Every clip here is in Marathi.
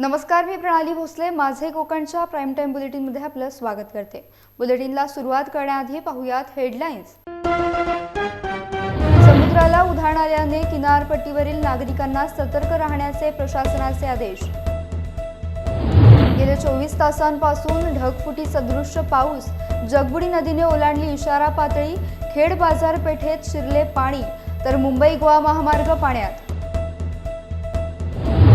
नमस्कार, मी प्रणाली भोसले. माझे कोकणच्या प्राईम टाइम बुलेटिनमध्ये आपलं स्वागत करते. बुलेटिनला सुरुवात करण्याआधी पाहूयात हेडलाईन्स. समुद्राला उधाण आल्याने किनारपट्टीवरील नागरिकांना सतर्क राहण्याचे प्रशासनाचे आदेश. गेल्या 24 तासांपासून ढगफुटी सदृश पाऊस. जगबुडी नदीने ओलांडली इशारा पातळी. खेड बाजारपेठेत शिरले पाणी, तर मुंबई गोवा महामार्ग पाण्यात.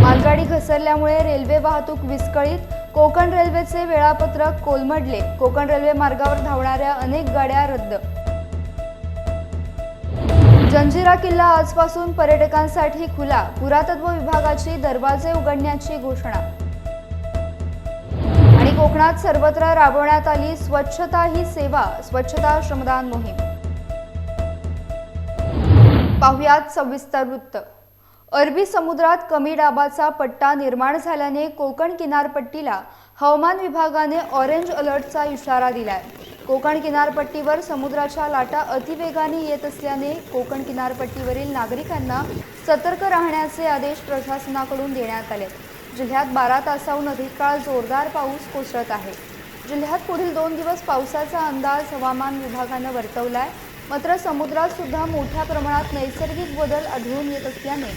मालगाडी घसरल्यामुळे रेल्वे वाहतूक विस्कळीत. कोकण रेल्वेचे वेळापत्रक कोलमडले. कोकण रेल्वे मार्गावर धावणाऱ्या अनेक गाड्या रद्द. जंजिरा किल्ला आजपासून पर्यटकांसाठी खुला. पुरातत्व विभागाची दरवाजे उघडण्याची घोषणा. आणि कोकणात सर्वत्र राबवण्यात आली स्वच्छता ही सेवा, स्वच्छता श्रमदान मोहीम. पाहुयात सविस्तर वृत्त. अरबी समुद्रात कमी दाबाचा पट्टा निर्माण झाल्याने कोकण किनारपट्टीला हवामान विभागाने ऑरेंज अलर्टचा इशारा दिलाय. कोकण किनारपट्टीवर समुद्राच्या लाटा अतिवेगाने येत असल्याने कोकण किनारपट्टीवरील नागरिकांना सतर्क राहण्याचे आदेश प्रशासनाकडून देण्यात आले. जिल्ह्यात 12 तासाहून अधिक काळ जोरदार पाऊस कोसळत आहे. जिल्ह्यात पुढील 2 दिवस पावसाचा अंदाज हवामान विभागाने वर्तवलाय. मात्र समुद्रात सुद्धा मोठ्या प्रमाणात नैसर्गिक बदल आढळून येत असल्याने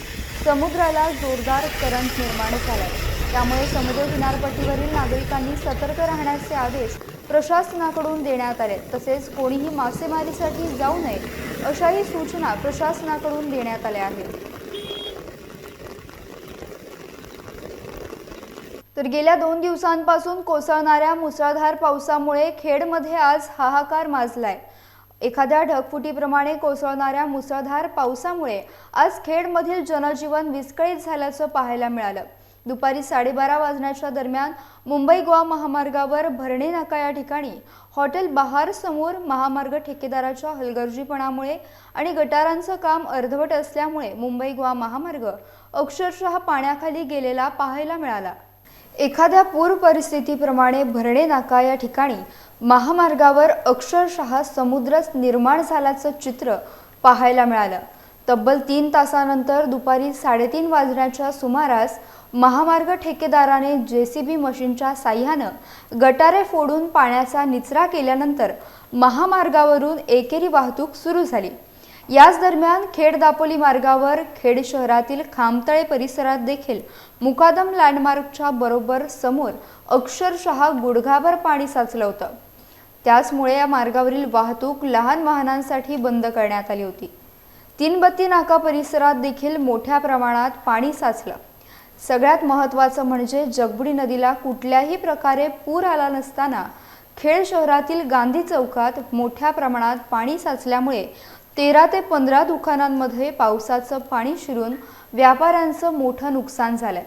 समुद्राला जोरदार करंट निर्माण झालाय. त्यामुळे समुद्र किनारपट्टीवरील नागरिकांनी सतर्क राहण्याचे आदेश प्रशासनाकडून देण्यात आले. तसेच कोणीही मासेमारीसाठी जाऊ नये अशाही सूचना प्रशासनाकडून देण्यात आल्या आहेत. तर गेल्या 2 दिवसांपासून कोसळणाऱ्या मुसळधार पावसामुळे खेडमध्ये आज हाहाकार माजलाय. एखाद्या ढगफुटीप्रमाणे कोसळणाऱ्या मुसळधार पावसामुळे आज खेडमधील जनजीवन विस्कळीत झाल्याचं पाहायला मिळालं. दुपारी 12:30 वाजण्याच्या दरम्यान मुंबई गोवा महामार्गावर भरणे नाका या ठिकाणी हॉटेल बहार समोर महामार्ग ठेकेदाराच्या हलगर्जीपणामुळे आणि गटारांचं काम अर्धवट असल्यामुळे मुंबई गोवा महामार्ग अक्षरशः पाण्याखाली गेलेला पाहायला मिळाला. एखाद्या पूर परिस्थितीप्रमाणे भरणे नाका या ठिकाणी महामार्गावर अक्षरशः समुद्रच निर्माण झाल्याचं चित्र पाहायला मिळालं. तब्बल 3 तासानंतर दुपारी 3:30 वाजण्याच्या सुमारास महामार्ग ठेकेदाराने JCB मशीनच्या साह्यानं गटारे फोडून पाण्याचा निचरा केल्यानंतर महामार्गावरून एकेरी वाहतूक सुरू झाली. याच दरम्यान खेड दापोली मार्गावर खेड शहरातील खामतळे परिसरात देखील मुकादम लँडमार्कच्या बरोबर समोर अक्षरशः गुडघाभर पाणी साचलं होतं. त्याचमुळे या मार्गावरील वाहतूक लहान वाहनांसाठी बंद करण्यात आली होती. तीनबत्ती नाका परिसरात देखील मोठ्या प्रमाणात पाणी साचलं. सगळ्यात महत्त्वाचं म्हणजे जगबुडी नदीला कुठल्याही प्रकारे पूर आला नसताना खेड शहरातील गांधी चौकात मोठ्या प्रमाणात पाणी साचल्यामुळे 13 ते 15 दुकानांमध्ये पावसाचं पाणी शिरून व्यापाऱ्यांचं मोठं नुकसान झालंय.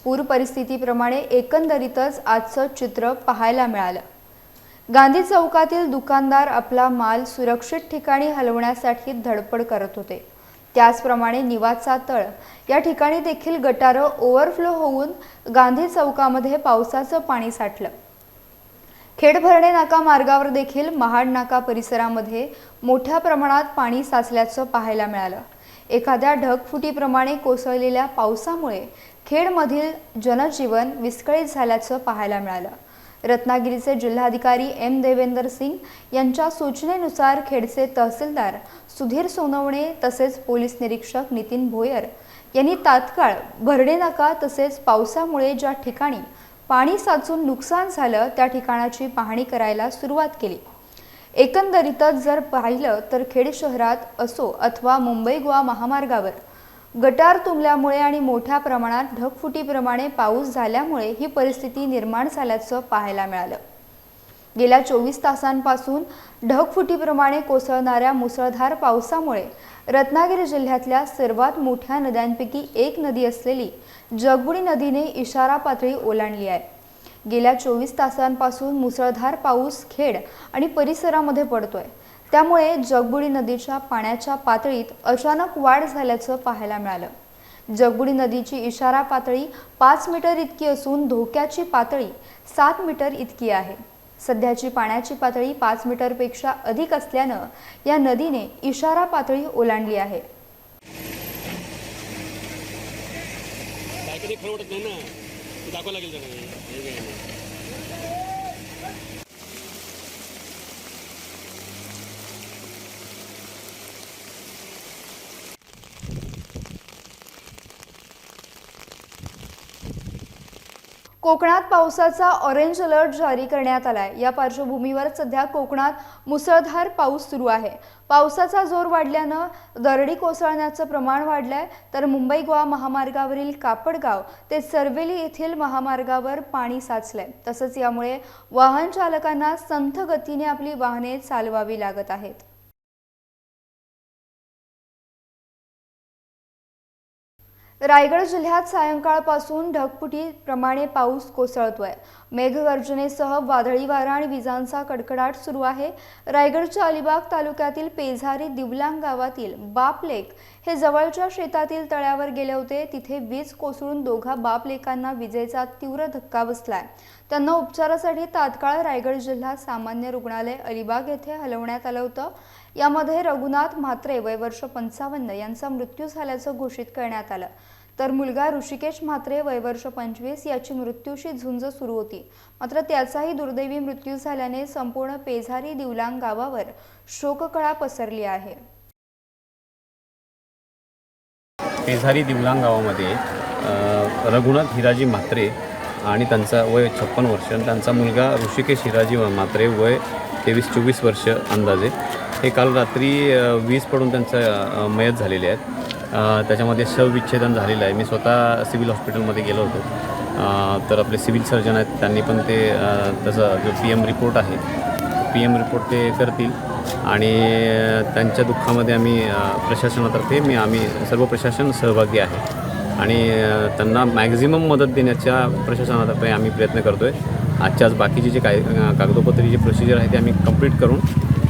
पूर परिस्थितीप्रमाणे एकंदरीतच आजचं चित्र पाहायला मिळालं. गांधी चौकातील दुकानदार आपला माल सुरक्षित ठिकाणी हलवण्यासाठी धडपड करत होते. त्याचप्रमाणे निवासचा तळ या ठिकाणी देखील गटारं ओव्हरफ्लो होऊन गांधी चौकामध्ये पावसाचं पाणी साठलं. खेड भरणे नाका मार्गावर देखील महाड नाका परिसरामध्ये मोठ्या प्रमाणात पाणी साचल्याचं पाहायला मिळालं. एखाद्या ढगफुटीप्रमाणे कोसळलेल्या पावसामुळे खेडमधील जनजीवन विस्कळीत झाल्याचं पाहायला मिळालं. रत्नागिरीचे जिल्हाधिकारी M. देवेंदर सिंग यांच्या सूचनेनुसार खेडचे तहसीलदार सुधीर सोनवणे तसेच पोलीस निरीक्षक नितीन भोयर यांनी तात्काळ भरणे नाका तसेच पावसामुळे ज्या ठिकाणी पाणी साचून नुकसान झालं त्या ठिकाणाची पाहणी करायला सुरुवात केली. एकंदरीतच जर पाहिलं तर खेड शहरात असो अथवा मुंबई गोवा महामार्गावर गटार तुंबल्यामुळे आणि मोठ्या प्रमाणात ढगफुटीप्रमाणे पाऊस झाल्यामुळे ही परिस्थिती निर्माण झाल्याचं पाहायला मिळालं. गेल्या 24 तासांपासून ढगफुटीप्रमाणे कोसळणाऱ्या मुसळधार पावसामुळे रत्नागिरी जिल्ह्यातल्या सर्वात मोठ्या नद्यांपैकी एक नदी असलेली जगबुडी नदीने इशारा पातळी ओलांडली आहे. गेल्या 24 तासांपासून मुसळधार पाऊस खेड आणि परिसरामध्ये पडतोय. त्यामुळे जगबुडी नदीच्या पाण्याच्या पातळीत अचानक वाढ झाल्याचं पाहायला मिळालं. जगबुडी नदीची इशारा पातळी 5 मीटर इतकी असून धोक्याची पातळी 7 मीटर इतकी आहे. सध्याची पाण्याची पातळी 5 मीटरपेक्षा अधिक असल्यानं या नदीने इशारा पातळी ओलांडली आहे. कधी खरं वाटत नाही ना, दाखवा लागेल त्यांना. कोकणात पावसाचा ऑरेंज अलर्ट जारी करण्यात आलाय. या पार्श्वभूमीवर सध्या कोकणात मुसळधार पाऊस सुरू आहे. पावसाचा जोर वाढल्यानं दरडी कोसळण्याचं प्रमाण वाढलंय. तर मुंबई गोवा महामार्गावरील कापडगाव ते सरवेली येथील महामार्गावर पाणी साचलंय. तसंच यामुळे वाहन चालकांना संथ गतीने आपली वाहने चालवावी लागत आहेत. रायगड जिल्ह्यात सायंकाळपासून ढगफुटीप्रमाणे पाऊस कोसळतोय. मेघगर्जनेसह वादळी वारा आणि विजांचा कडकडाट सुरू आहे. रायगडच्या अलिबाग तालुक्यातील पेझारी दिवलांग गावातील बापलेक हे जवळच्या शेतातील तळ्यावर गेले होते. तिथे वीज कोसळून दोघा बापलेकांना विजेचा तीव्र धक्का बसलाय. त्यांना उपचारासाठी तात्काळ रायगड जिल्हा सामान्य रुग्णालय अलिबाग येथे हलवण्यात आलं होतं. यामध्ये रघुनाथ म्हात्रे वय वर्ष 55 यांचा मृत्यू झाल्याचं घोषित करण्यात आलं. तर मुलगा ऋषिकेश म्हात्रे वय वर्ष 25 याची मृत्यूशी झुंज सुरू होती. मात्र त्याचाही दुर्दैवी मृत्यू झाल्याने संपूर्ण पेझारी दिवलांग गावावर शोककळा पसरली आहे. पेझारी दिवलांग गावामध्ये रघुनाथ हिराजी म्हात्रे आणि त्यांचा वय 56 वर्ष आणि त्यांचा मुलगा ऋषिकेश हिराजी म्हात्रे वय 23-24 वर्ष अंदाजे हे काल रात्री वीज पडून त्यांचं मयत झालेले आहेत. त्याच्यामध्ये शवविच्छेदन झालेलं आहे. मी स्वतः सिव्हिल हॉस्पिटलमध्ये गेलो होतो. तर आपले सिव्हिल सर्जन आहेत त्यांनी पण ते त्याचा जो PM रिपोर्ट आहे PM रिपोर्ट ते करतील आणि त्यांच्या दुःखामध्ये आम्ही प्रशासनातर्फे आम्ही सर्व प्रशासन सहभागी आहे आणि त्यांना मॅक्झिमम मदत देण्याच्या प्रशासनातर्फे आम्ही प्रयत्न करतो आहे. आजच्या आज बाकीचे जे कागदोपत्री जे प्रोसिजर आहे ते आम्ही कंप्लीट करून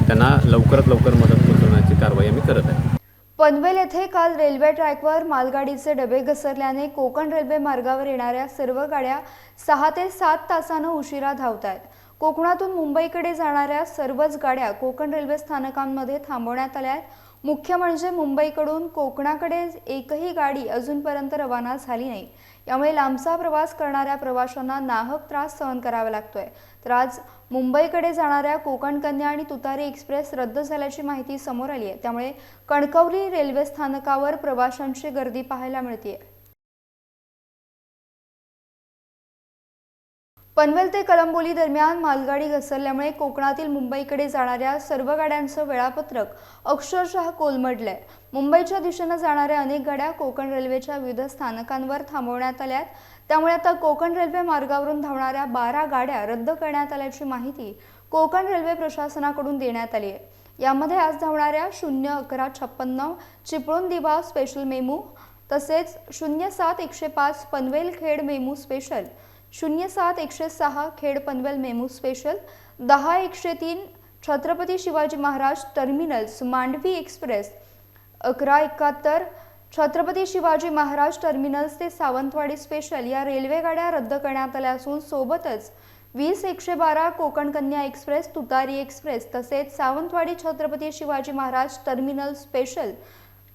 त्यांना लवकरात लवकर मदत पोहोचवण्याची कारवाई आम्ही करत आहे. पनवेल येथे काल रेल्वे ट्रॅकवर मालगाडीचे डबे घसरल्याने कोकण रेल्वे मार्गावर येणाऱ्या सर्व गाड्या 6 ते 7 तासांनी उशिरा धावत आहेत. कोकणातून मुंबईकडे जाणाऱ्या सर्वच गाड्या कोकण रेल्वे स्थानकांमध्ये थांबवण्यात आल्या आहेत. मुख्य म्हणजे मुंबईकडून कोकणाकडे एकही गाडी अजूनपर्यंत रवाना झाली नाही. यामुळे लांबचा प्रवास करणाऱ्या प्रवाशांना नाहक त्रास सहन करावा लागतोय. तर आज मुंबईकडे जाणाऱ्या कोकण कन्या आणि तुतारी एक्सप्रेस रद्द झाल्याची माहिती समोर आली आहे. त्यामुळे कणकवली रेल्वे स्थानकावर प्रवाशांची गर्दी पाहायला मिळते. पनवेल ते कळंबोली दरम्यान मालगाडी घसरल्यामुळे कोकणातील मुंबईकडे जाणाऱ्या सर्व गाड्यांचं वेळापत्रक अक्षरशः कोलमडलंय. मुंबईच्या दिशेने जाणाऱ्या अनेक गाड्या कोकण रेल्वेच्या विविध स्थानकांवर थांबवण्यात आल्यात. त्यामुळे आता कोकण रेल्वे मार्गावरून धावणाऱ्या 12 गाड्या रद्द करण्यात आल्याची माहिती कोकण रेल्वे प्रशासनाकडून देण्यात आली आहे. यामध्ये आज धावणाऱ्या 01156 चिपळूण दिवा स्पेशल मेमू तसेच 07105 Panvel Khed MEMU special, 07106 Khed Panvel MEMU special, 10103 Chhatrapati Shivaji Maharaj terminals Mandovi express, 1171 Chhatrapati Shivaji Maharaj terminals ते सावंतवाडी स्पेशल या रेल्वे गाड्या रद्द करण्यात आल्या असून सोबतच 20112 कोकण कन्या एक्सप्रेस, तुतारी एक्सप्रेस तसेच सावंतवाडी छत्रपती शिवाजी महाराज टर्मिनल स्पेशल,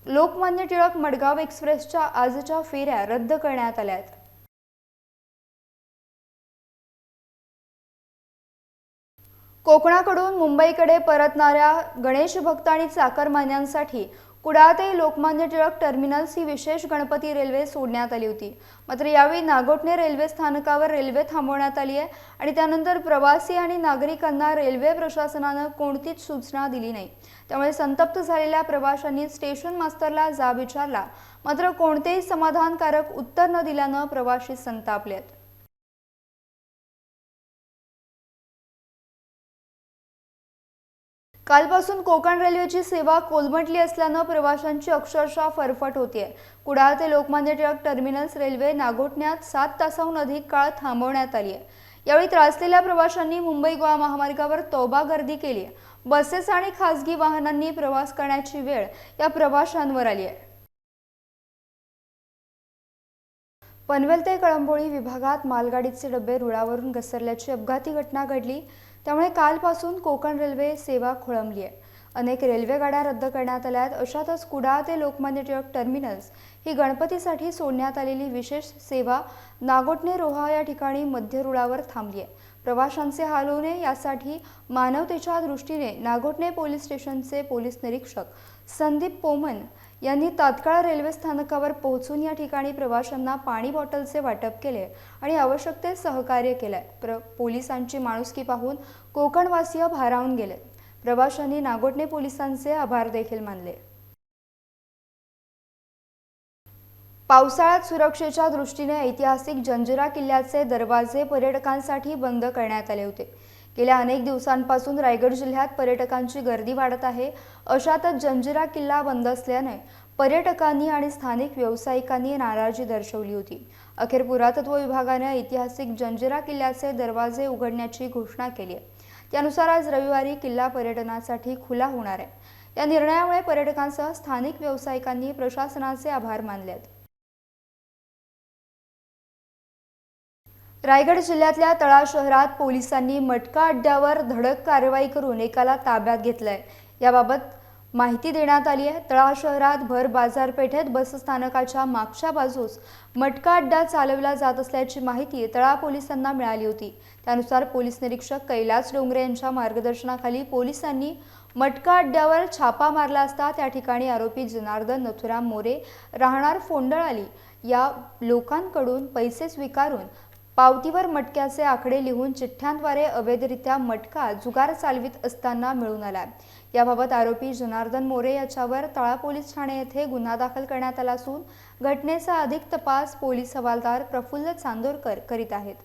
लोकमान्य टिळक मडगाव एक्सप्रेसच्या आजच्या फेऱ्या रद्द करण्यात आल्या आहेत. कोकणाकडून मुंबईकडे परतणाऱ्या गणेश भक्त आणि चाकरमान्यांसाठी कुडाळ ते लोकमान्य टिळक टर्मिनल्स ही विशेष गणपती रेल्वे सोडण्यात आली होती. मात्र यावेळी नागोठणे रेल्वे स्थानकावर रेल्वे थांबवण्यात आली आहे आणि त्यानंतर प्रवासी आणि नागरिकांना रेल्वे प्रशासनानं कोणतीच सूचना दिली नाही. त्यामुळे संतप्त झालेल्या प्रवाशांनी स्टेशन मास्टरला जाब विचारला, मात्र कोणतेही समाधानकारक उत्तर न दिल्यानं प्रवासी संतापले आहेत. कालपासून कोकण रेल्वेची सेवा कोलमडली असल्यानं प्रवाशांची अक्षरशः फरफट होतीये. कुडाळ ते लोकमान्य टिळक टर्मिनल्स रेल्वे नागोठण्यात 7 तासाहून अधिक काळ थांबवण्यात आली आहे. यावेळी त्रासलेल्या प्रवाशांनी मुंबई गोवा महामार्गावर तौबा गर्दी केली आहे. बसेस आणि खासगी वाहनांनी प्रवास करण्याची वेळ या प्रवाशांवर आली आहे. पनवेल ते कळंबोली विभागात मालगाडीचे डबे रुळावरून घसरल्याची अपघाती घटना घडली. त्यामुळे कालपासून कोकण रेल्वे सेवा खोळंबली आहे. अनेक रेल्वे गाड्या रद्द करण्यात आल्या आहेत। अशातच कुडाळ ते लोकमान्य टिळक टर्मिनस ही गणपतीसाठी सोडण्यात आलेली विशेष सेवा नागोठणे रोहा या ठिकाणी मध्य रुळावर थांबली आहे। प्रवाशांचे हाल होऊ नये यासाठी मानवतेच्या दृष्टीने नागोठणे पोलीस स्टेशनचे पोलीस निरीक्षक संदीप पोमन यांनी तात्काळ रेल्वे स्थानकावर पोहोचून या ठिकाणी प्रवाशांना पाणी बॉटलचे वाटप केले आणि आवश्यक ते सहकार्य केले। पोलिसांची माणुसकी पाहून कोकणवासीय भारावून गेले। प्रवाशांनी नागोठणे पोलिसांचे आभार देखील मानले। पावसाळ्यात सुरक्षेच्या दृष्टीने ऐतिहासिक जंजिरा किल्ल्याचे दरवाजे पर्यटकांसाठी बंद करण्यात आले होते। गेल्या अनेक दिवसांपासून रायगड जिल्ह्यात पर्यटकांची गर्दी वाढत आहे। अशातच जंजिरा किल्ला बंद असल्याने पर्यटकांनी आणि स्थानिक व्यावसायिकांनी नाराजी दर्शवली होती। अखेर पुरातत्व विभागाने ऐतिहासिक जंजिरा किल्ल्याचे दरवाजे उघडण्याची घोषणा केली आहे। त्यानुसार आज रविवारी किल्ला पर्यटनासाठी खुला होणार आहे। या निर्णयामुळे पर्यटकांसह स्थानिक व्यावसायिकांनी प्रशासनाचे आभार मानले आहेत। रायगड जिल्ह्यातल्या तळा शहरात पोलिसांनी मटका अड्ड्यावर धडक कारवाई करून एकाला ताब्यात घेतलंय। याबाबत माहिती देण्यात आली आहे। तळा शहरात भर बाजारपेठेत बसस्थानकाच्या मागच्या बाजूस मटका अड्डा चालवला जात असल्याची माहिती तळा पोलिसांना मिळाली होती। त्यानुसार पोलीस निरीक्षक कैलास डोंगरे यांच्या मार्गदर्शनाखाली पोलिसांनी मटका अड्ड्यावर छापा मारला असता त्या ठिकाणी आरोपी जनार्दन नथुराम मोरे राहणार फोंडळाली या लोकांकडून पैसे स्वीकारून पावतीवर मटक्याचे आकडे लिहून चिठ्ठ्यांद्वारे अवैधरित्या मटका जुगार चालवित असताना मिळून आला। याबाबत आरोपी जनार्दन मोरे याच्यावर तळा पोलीस ठाणे येथे गुन्हा दाखल करण्यात आला असून घटनेचा अधिक तपास पोलीस हवालदार प्रफुल्ल चांदोरकर करीत आहेत।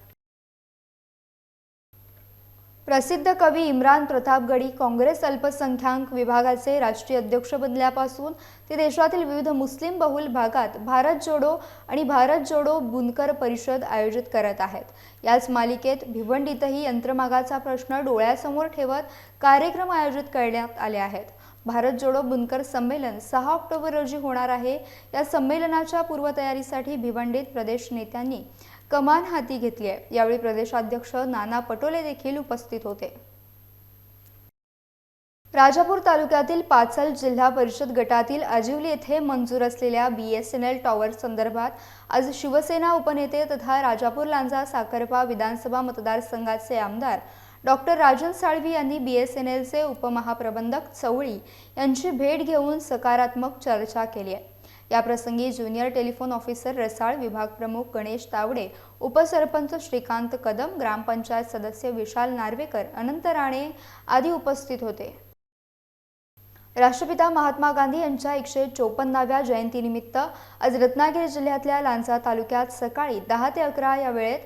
प्रसिद्ध कवी इम्रान प्रतापगडी काँग्रेस अल्पसंख्याक विभागाचे राष्ट्रीय अध्यक्ष बनल्यापासून ते देशातील विविध मुस्लिम बहुल भागात भारत जोडो आणि भारत जोडो बुनकर परिषद आयोजित करत आहेत। याच मालिकेत भिवंडीतही यंत्रमागाचा प्रश्न डोळ्यासमोर ठेवत कार्यक्रम आयोजित करण्यात आले आहेत। भारत जोडो बुनकर संमेलन 6 ऑक्टोबर रोजी होणार आहे। या संमेलनाच्या पूर्वतयारीसाठी भिवंडीत प्रदेश नेत्यांनी कमान हाती घेतली आहे। यावेळी प्रदेशाध्यक्ष नाना पटोले देखील उपस्थित होते। राजापूर तालुक्यातील पाचल जिल्हा परिषद गटातील आजिवली येथे मंजूर असलेल्या BSNL टॉवर संदर्भात आज शिवसेना उपनेते तथा राजापूर लांजा साखरपा विधानसभा मतदारसंघाचे आमदार डॉक्टर राजन साळवी यांनी BSNLचे उपमहाप्रबंधक चवळी यांची भेट घेऊन सकारात्मक चर्चा केली आहे। याप्रसंगी ज्युनियर टेलिफोन ऑफिसर रसाळ, विभाग प्रमुख गणेश तावडे, उपसरपंच श्रीकांत कदम, ग्रामपंचायत सदस्य विशाल नार्वेकर, अनंत राणे आदी उपस्थित होते। राष्ट्रपिता महात्मा गांधी यांच्या 154व्या जयंतीनिमित्त आज रत्नागिरी जिल्ह्यातल्या लांजा तालुक्यात सकाळी 10 ते 11 या वेळेत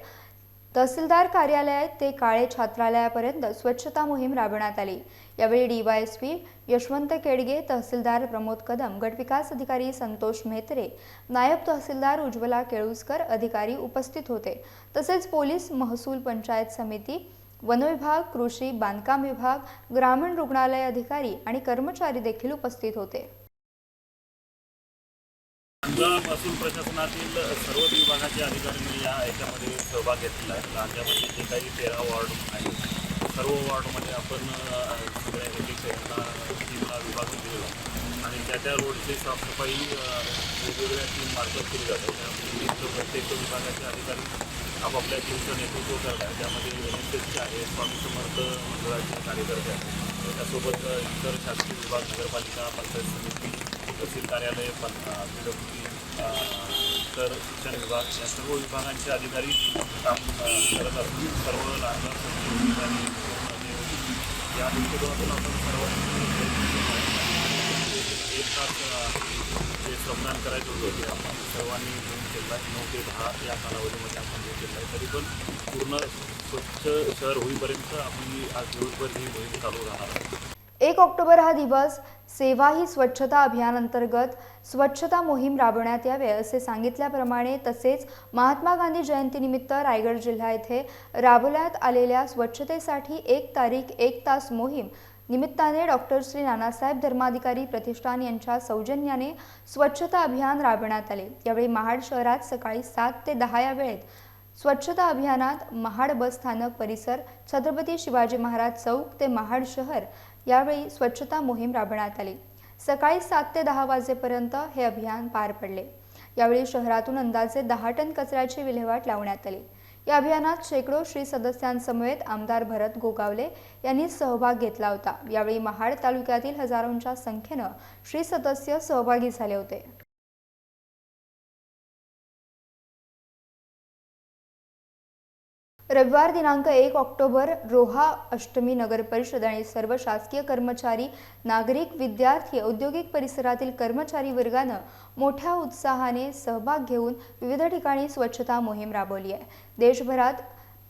तहसीलदार कार्यालय ते काळे छात्रालयापर्यंत स्वच्छता मोहीम राबवण्यात आली। यावेळी DYSP यशवंत केडगे, तहसीलदार प्रमोद कदम, गटविकास अधिकारी संतोष मेहत्रे, नायब तहसीलदार उज्ज्वला केळुसकर अधिकारी उपस्थित होते। तसेच पोलीस, महसूल, पंचायत समिती, वन विभाग, कृषी, बांधकाम विभाग, ग्रामीण रुग्णालय अधिकारी आणि कर्मचारी देखील उपस्थित होते। महसूल प्रशासनातील सर्व विभागाचे अधिकाऱ्यांनी या याच्यामध्ये सहभाग घेतलेला आहे। राज्यामध्ये जे काही 13 वॉर्ड आहेत, सर्व वॉर्डमध्ये आपण सगळ्या यांना टीमला विभाग दिलेला आणि त्या रोडची साफसफाई वेगवेगळ्या टीम मार्फत केली जाते। त्यामध्ये प्रत्येक विभागाचे अधिकारी आपापल्या टीमचं नेतृत्व करतात। त्यामध्ये NSSचे आहे, स्वामी समर्थ मंडळाचे कार्यकर्ते आहेत, त्यासोबत इतर शासकीय विभाग, नगरपालिका, पंचायत समिती, तहसील कार्यालय, PWD, तर शिक्षण विभाग या सर्व विभागांचे अधिकारी काम करत असून सर्व लहान अधिकारी या दृष्टिकोनातून आपण सर्वांनी एक तास जे श्रमदान करायचं होतं ते आपण सर्वांनी घेऊन केलं आहे। 9 ते 10 या कालावधीमध्ये आपण घेऊन केलं आहे। तरी पण पूर्ण स्वच्छ शहर होईपर्यंत आपली आज दिवसभर ही मोहीम चालू राहणार आहे। 1 ऑक्टोबर हा दिवस सेवा ही स्वच्छता अभियान अंतर्गत स्वच्छता मोहीम राबवण्यात यावे असे सांगितल्याप्रमाणे तसेच महात्मा गांधी जयंतीनिमित्त रायगड जिल्हा येथे राबवण्यात आलेल्या स्वच्छतेसाठी 1 तारीख 1 तास मोहीम निमित्ताने डॉक्टर श्री नानासाहेब धर्माधिकारी प्रतिष्ठान यांच्या सौजन्याने स्वच्छता अभियान राबवण्यात आले। यावेळी महाड शहरात सकाळी 7 ते 10 या वेळेत स्वच्छता अभियानात महाड बस स्थानक परिसर, छत्रपती शिवाजी महाराज चौक ते महाड शहर, यावेळी स्वच्छता मोहीम राबवण्यात आली। सकाळी 7 ते 10 वाजेपर्यंत हे अभियान पार पडले। यावेळी शहरातून अंदाजे 10 टन कचऱ्याची विल्हेवाट लावण्यात आली। या अभियानात शेकडो श्री सदस्यांसमवेत आमदार भरत गोगावले यांनी सहभाग घेतला होता। यावेळी महाड तालुक्यातील हजारोंच्या संख्येने श्री सदस्य सहभागी झाले होते। रविवार दिनांक 1 ऑक्टोबर रोहा अष्टमी नगर परिषद आणि सर्व शासकीय कर्मचारी, नागरिक, विद्यार्थी, औद्योगिक परिसरातील कर्मचारी वर्गाने मोठ्या उत्साहाने सहभाग घेऊन विविध ठिकाणी स्वच्छता मोहीम राबवली आहे। देशभरात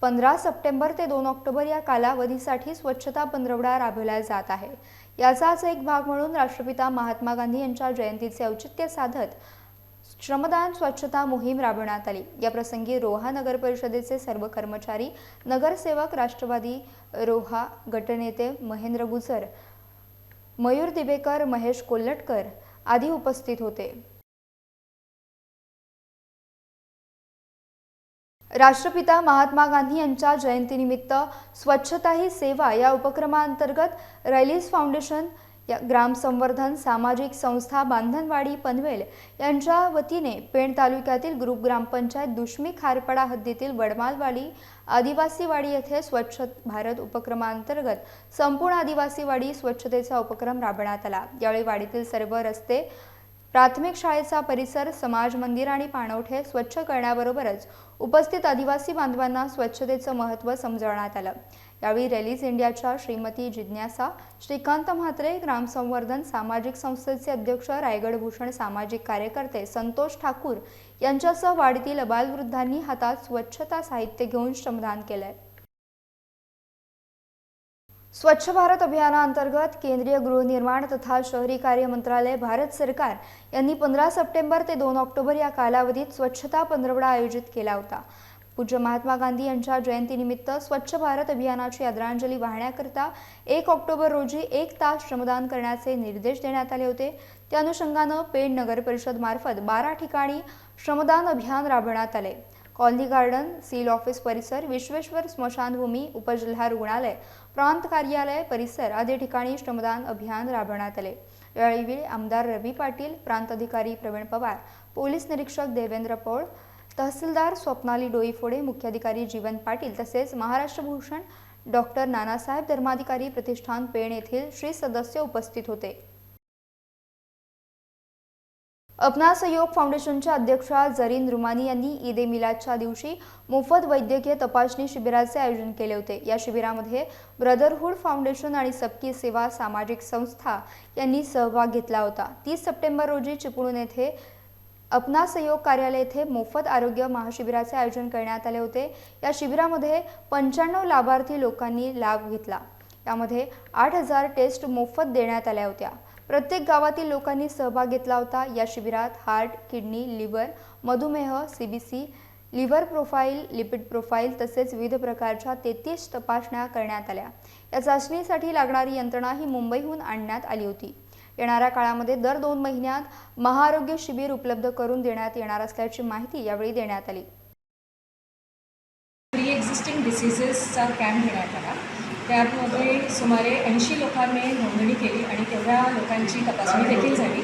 15 सप्टेंबर ते 2 ऑक्टोबर या कालावधीसाठी स्वच्छता पंधरवडा राबवला जात आहे। याचाच एक भाग म्हणून राष्ट्रपिता महात्मा गांधी यांच्या जयंतीचे औचित्य साधत श्रमदान स्वच्छता मोहीम राबवण्यात आली। या प्रसंगी रोहा नगर परिषदेचे सर्व कर्मचारी, नगरसेवक, राष्ट्रवादी रोहा गटनेते महेंद्र गुजर, मयूर दिबेकर, महेश कोल्हटकर आदी उपस्थित होते। राष्ट्रपिता महात्मा गांधी यांच्या जयंतीनिमित्त स्वच्छता ही सेवा या उपक्रमांतर्गत रॅलीज फाउंडेशन, ग्राम संवर्धन सामाजिक संस्था बांधनवाडी पनवेल यांच्या वतीने पेण तालुक्यातील ग्रुप ग्रामपंचायत दुष्मी खारपाडा हद्दीतील वडमालवाडी आदिवासीवाडी येथे स्वच्छ भारत उपक्रमांतर्गत संपूर्ण आदिवासीवाडी स्वच्छतेचा उपक्रम राबवण्यात आला। यावेळी वाडीतील सर्व रस्ते, प्राथमिक शाळेचा परिसर, समाज मंदिर आणि पाणवठे स्वच्छ करण्याबरोबरच उपस्थित आदिवासी बांधवांना स्वच्छतेचं महत्त्व समजावण्यात आलं। यावेळी रॅलीज इंडियाच्या श्रीमती जिज्ञासा श्रीकांत म्हात्रे, ग्राम संवर्धन सामाजिक संस्थेचे अध्यक्ष रायगड भूषण, सामाजिक कार्यकर्ते संतोष ठाकूर यांच्यासह वाडीतील अबालवृद्धांनी हातात स्वच्छता साहित्य घेऊन श्रमदान केलंय। स्वच्छ भारत अभियानाअंतर्गत केंद्रीय गृहनिर्माण तथा शहरी कार्य मंत्रालय, भारत सरकार यांनी 15 सप्टेंबर ते 2 ऑक्टोबर या कालावधीत स्वच्छता पंधरवडा आयोजित केला होता। पूज्य महात्मा गांधी यांच्या जयंतीनिमित्त स्वच्छ भारत अभियानाची आदरांजली वाहण्याकरिता 1 ऑक्टोबर रोजी 1 तास श्रमदान करण्याचे निर्देश देण्यात आले होते। त्या अनुषंगाने पेण नगर परिषद मार्फत 12 ठिकाणी श्रमदान अभियान राबवण्यात आले। कॉलनी गार्डन, सील ऑफिस परिसर, विश्वेश्वर स्मशानभूमी, उपजिल्हा रुग्णालय, प्रांत कार्यालय परिसर आदी ठिकाणी श्रमदान अभियान राबवण्यात आले। यावेळी आमदार रवी पाटील, प्रांत अधिकारी प्रवीण पवार, पोलीस निरीक्षक देवेंद्र पौळ, तहसीलदार स्वप्नाली डोईफोडे, मुख्याधिकारी जीवन पाटील तसेच महाराष्ट्र भूषण डॉक्टर नानासाहेब धर्माधिकारी प्रतिष्ठान पेण येथील श्री सदस्य उपस्थित होते। अपना सहयोग फाउंडेशनच्या अध्यक्षा जरीन रुमानी यांनी ईद ए मिलादच्या दिवशी मोफत वैद्यकीय तपासणी शिबिराचे आयोजन केले होते। या शिबिरामध्ये ब्रदरहूड फाउंडेशन आणि सबकी सेवा सामाजिक संस्था यांनी सहभाग घेतला होता। 30 सप्टेंबर रोजी चिपळूण येथे अपना सहयोग कार्यालय येथे मोफत आरोग्य महाशिबिराचे आयोजन करण्यात आले होते। या शिबिरामध्ये 95 लाभार्थी लोकांनी लाभ घेतला। यामध्ये 8000 टेस्ट मोफत देण्यात आल्या होत्या। प्रत्येक गावातील लोकांनी सहभाग घेतला होता। या शिबिरात हार्ट, किडनी, लिव्हर, मधुमेह, CBC, liver profile, lipid profile तसेच विविध प्रकारच्या 33 तपासण्या करण्यात आल्या। या चाचणीसाठी लागणारी यंत्रणा ही मुंबईहून आणण्यात आली होती। येणाऱ्या काळामध्ये दर 2 महिन्यात महाआरोग्य शिबिर उपलब्ध करून देण्यात येणार असल्याची माहिती यावेळी देण्यात आली। प्री एक्झिस्टिंग डिसीजेसचा कॅम्प घेण्यात आला। त्यामध्ये सुमारे 80 लोकांनी नोंदणी केली आणि तेवढ्या लोकांची तपासणी देखील झाली।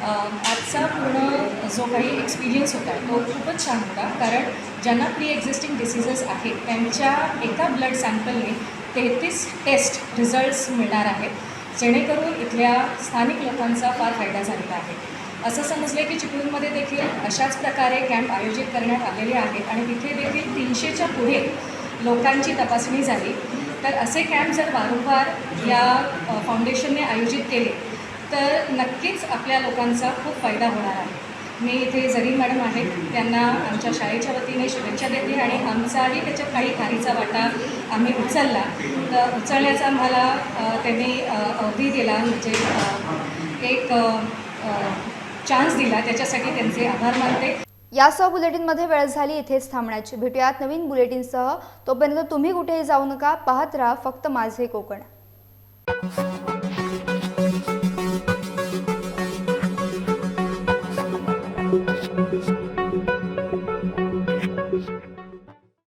आजचा पूर्ण जो काही एक्सपिरियन्स होता तो खूपच छान होता, कारण ज्यांना प्री एक्झिस्टिंग डिसीजेस आहेत त्यांच्या एका ब्लड सॅम्पलने 33 टेस्ट रिझल्ट्स मिळणार आहेत, जेणेकरून इथल्या स्थानिक लोकांचा फार फायदा झालेला आहे। असं समजले की चिपळूणमध्ये देखील अशाच प्रकारे कॅम्प आयोजित करण्यात आलेले आहेत आणि तिथे देखील 300च्या पुढे लोकांची तपासणी झाली। तर असे कॅम्प जर वारंवार या फाउंडेशनने आयोजित केले तर नक्कीच आपल्या लोकांचा खूप फायदा होणार आहे। मी इथे जरीन मॅडम आहेत, त्यांना आमच्या शाळेच्या वतीने शुभेच्छा देते आणि आमचाही त्याच्यात काही खारीचा वाटा आम्ही उचलला, तर उचलण्याचा आम्हाला त्यांनी अवधी दिला, म्हणजे एक चान्स दिला, त्याच्यासाठी त्यांचे आभार मानते। यासह बुलेटिनमध्ये वेळ झाली इथेच थांबण्याची। भेटूयात नवीन बुलेटिनसह। तोपर्यंत तुम्ही कुठेही जाऊ नका, पाहत राहा फक्त माझे कोकण।